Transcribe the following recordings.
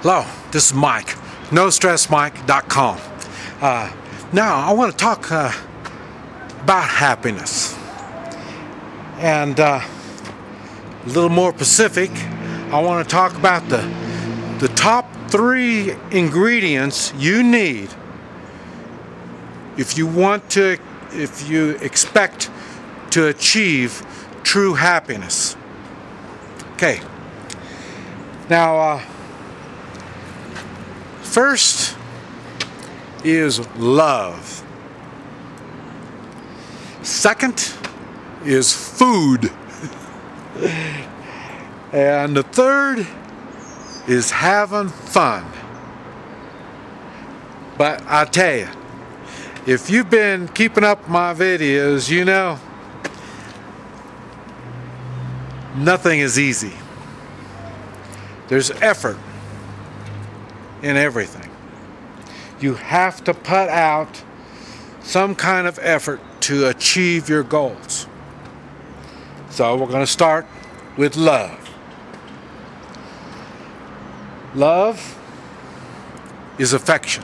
Hello, this is Mike, NoStressMike.com. Now I want to talk about happiness, and a little more specific. I want to talk about the top 3 ingredients you need if you expect to achieve true happiness. Okay. Now, first is love. Second is food. And the third is having fun. But I tell you, if you've been keeping up my videos, you know nothing is easy. There's effort in everything. You have to put out some kind of effort to achieve your goals. So we're going to start with love. Love is affection.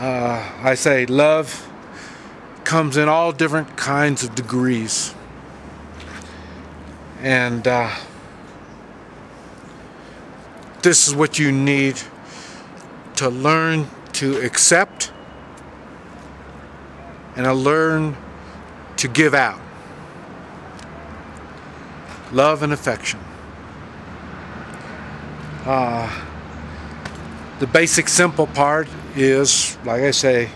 I say love comes in all different kinds of degrees. And this is what you need to learn to accept and to learn to give out. Love and affection. The basic simple part is, like I say,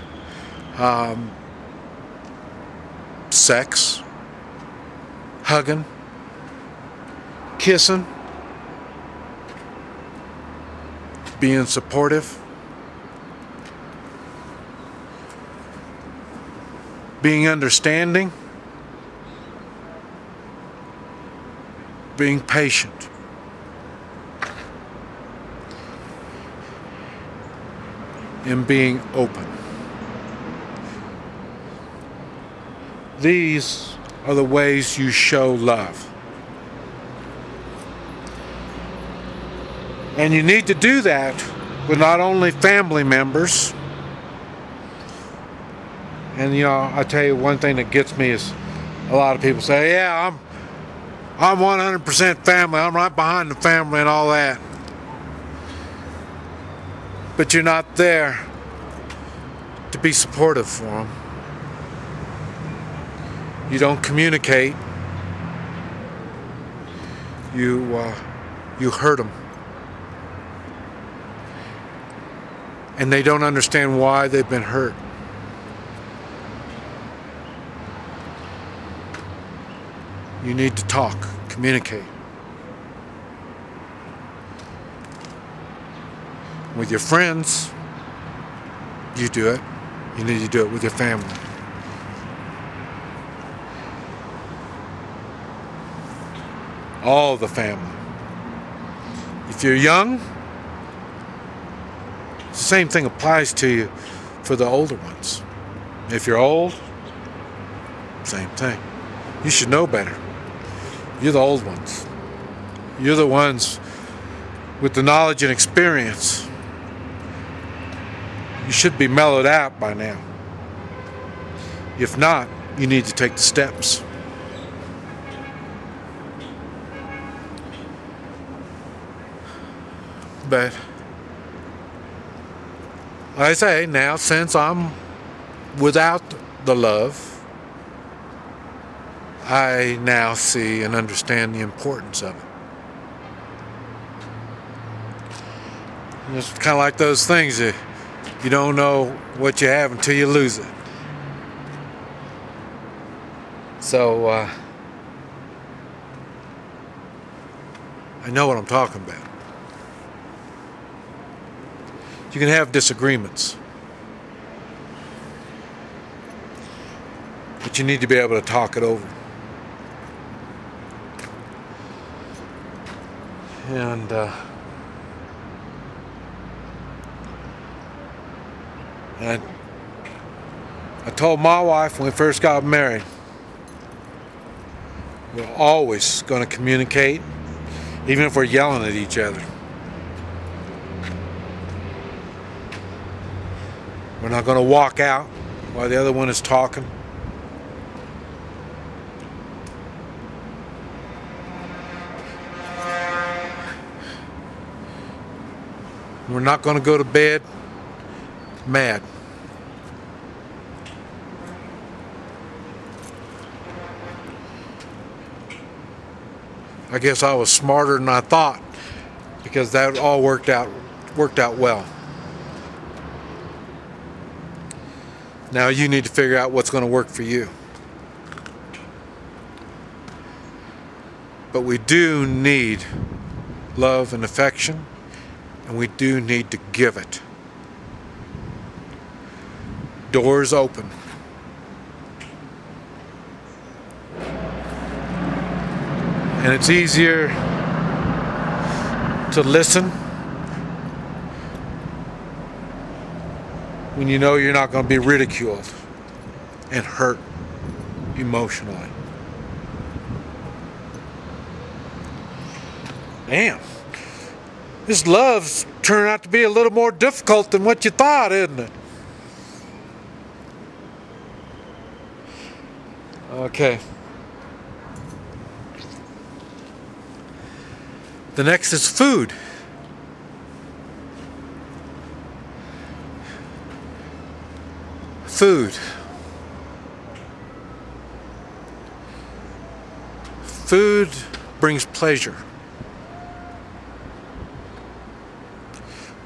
sex, hugging, kissing, being supportive, being understanding, being patient. And being open. These are the ways you show love. And you need to do that with not only family members. And you know, I tell you one thing that gets me is a lot of people say, yeah, I'm 100% family, I'm right behind the family and all that. But you're not there to be supportive for them. You don't communicate. You hurt them. And they don't understand why they've been hurt. You need to talk, communicate. With your friends, you do it. You need to do it with your family. All the family. If you're young, the same thing applies to you for the older ones. If you're old, same thing. You should know better. You're the old ones. You're the ones with the knowledge and experience. You should be mellowed out by now. If not, you need to take the steps. But like I say, now since I'm without the love, I now see and understand the importance of it. It's kind of like those things that you don't know what you have until you lose it. So, I know what I'm talking about. You can have disagreements, but you need to be able to talk it over. And I told my wife when we first got married, we're always going to communicate even if we're yelling at each other. We're not going to walk out while the other one is talking. We're not going to go to bed mad. I guess I was smarter than I thought, because that all worked out well. Now you need to figure out what's going to work for you. But we do need love and affection, and we do need to give it. Doors open. And it's easier to listen when you know you're not going to be ridiculed and hurt emotionally. Damn. This love's turned out to be a little more difficult than what you thought, isn't it? Okay. The next is food. Food. Food brings pleasure.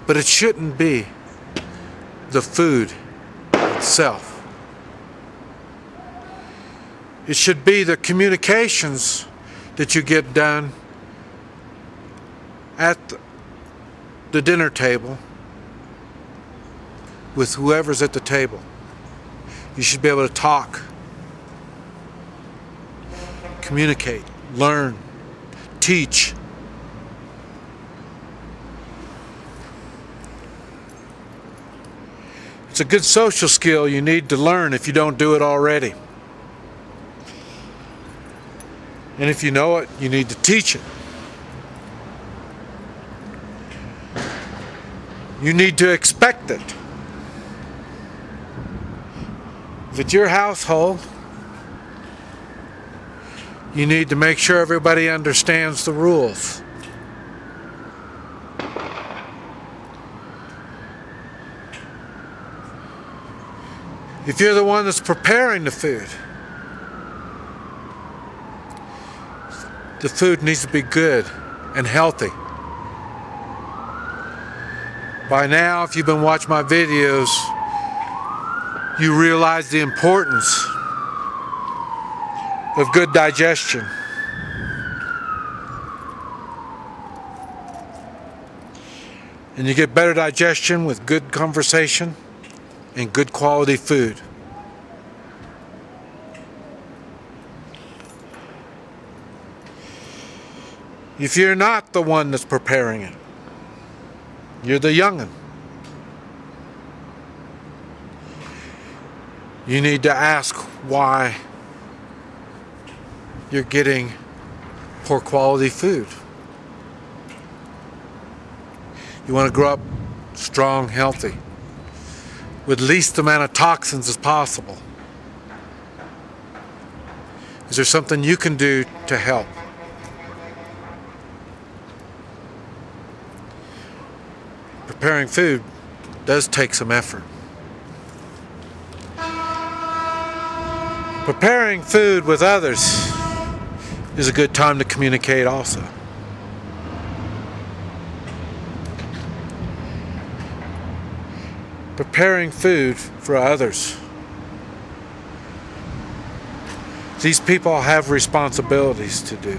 But it shouldn't be the food itself. It should be the communications that you get done at the dinner table with whoever's at the table. You should be able to talk, communicate, learn, teach. It's a good social skill you need to learn if you don't do it already. And if you know it, you need to teach it. You need to expect it. If it's your household, you need to make sure everybody understands the rules. If you're the one that's preparing the food needs to be good and healthy. By now, if you've been watching my videos, you realize the importance of good digestion. And you get better digestion with good conversation and good quality food. If you're not the one that's preparing it, you're the young'un. You need to ask why you're getting poor quality food. You want to grow up strong, healthy, with least amount of toxins as possible. Is there something you can do to help? Preparing food does take some effort. Preparing food with others is a good time to communicate also. Preparing food for others. These people have responsibilities to do.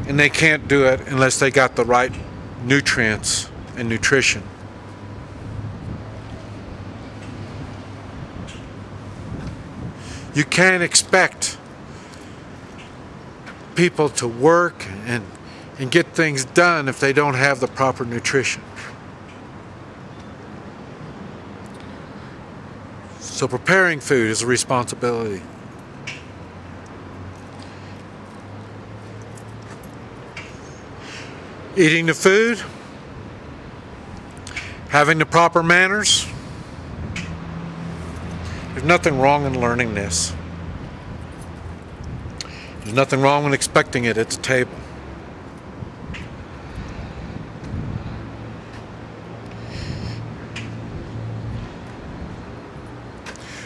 And they can't do it unless they got the right nutrients and nutrition. You can't expect people to work and get things done if they don't have the proper nutrition. So preparing food is a responsibility. eating the food, having the proper manners. There's nothing wrong in learning this. There's nothing wrong with expecting it at the table.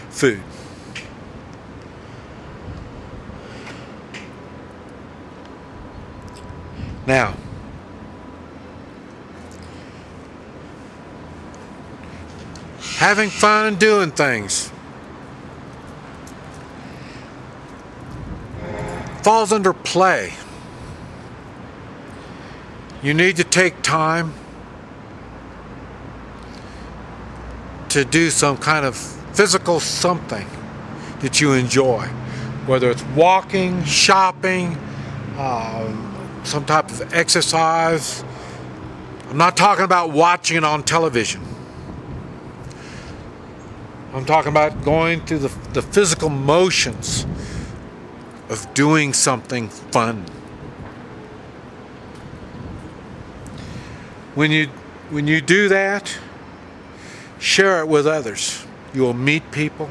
Food. Now, having fun and doing things falls under play. You need to take time to do some kind of physical something that you enjoy, whether it's walking, shopping, some type of exercise. I'm not talking about watching it on television. I'm talking about going through the physical motions of doing something fun. When you do that, share it with others. You will meet people.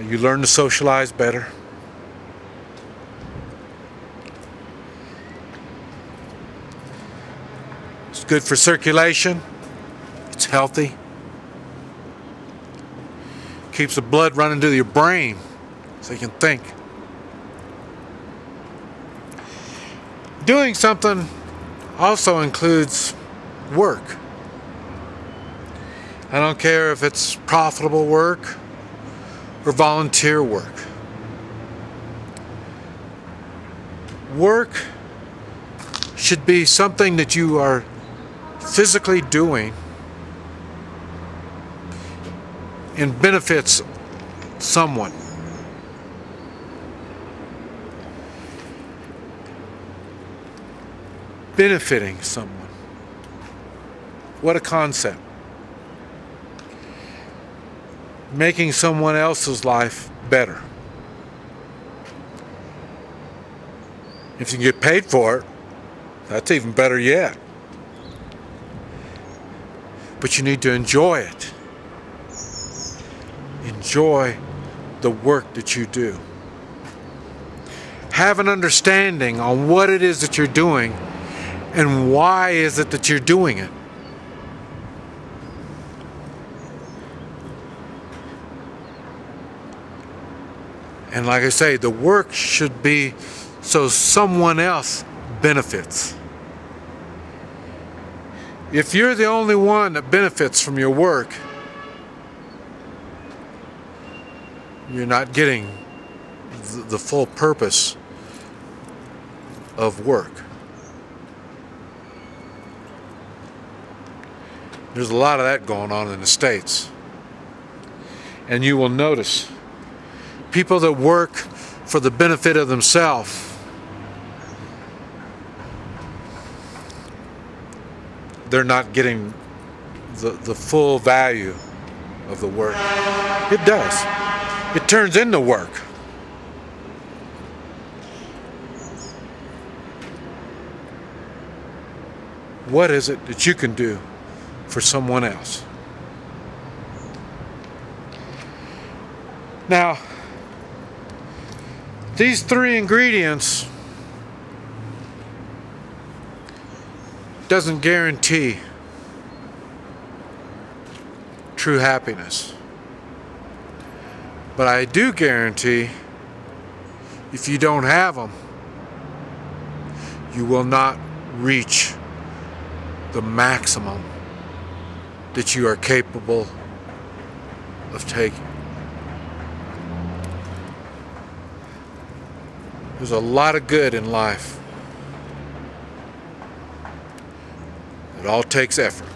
You learn to socialize better. It's good for circulation. It's healthy. Keeps the blood running to your brain so you can think. Doing something also includes work. I don't care if it's profitable work or volunteer work. Work should be something that you are physically doing and benefits someone. Benefiting someone. What a concept. Making someone else's life better. If you can get paid for it, that's even better yet. But you need to enjoy it. Enjoy the work that you do. Have an understanding on what it is that you're doing and why is it that you're doing it. And like I say, the work should be so someone else benefits. If you're the only one that benefits from your work, you're not getting the full purpose of work. There's a lot of that going on in the States. And you will notice people that work for the benefit of themselves, they're not getting the full value of the work. It does. It turns into work. What is it that you can do for someone else? Now, these three ingredients doesn't guarantee true happiness. But I do guarantee if you don't have them, you will not reach the maximum that you are capable of taking. There's a lot of good in life. It all takes effort.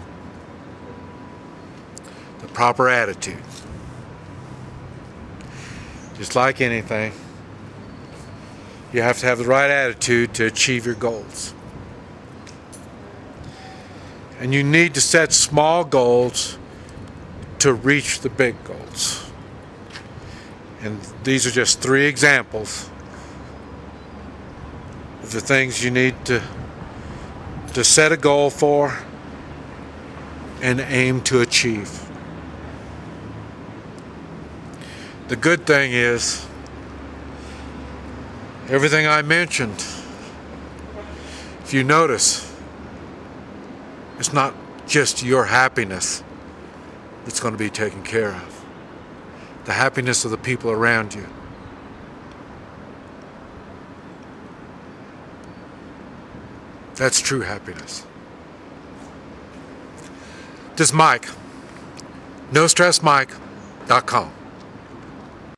The proper attitude. Just like anything, you have to have the right attitude to achieve your goals. And you need to set small goals to reach the big goals. And these are just three examples of the things you need to to set a goal for and aim to achieve. The good thing is, everything I mentioned, if you notice, it's not just your happiness that's going to be taken care of. The happiness of the people around you. That's true happiness. This is Mike. NoStressMike.com.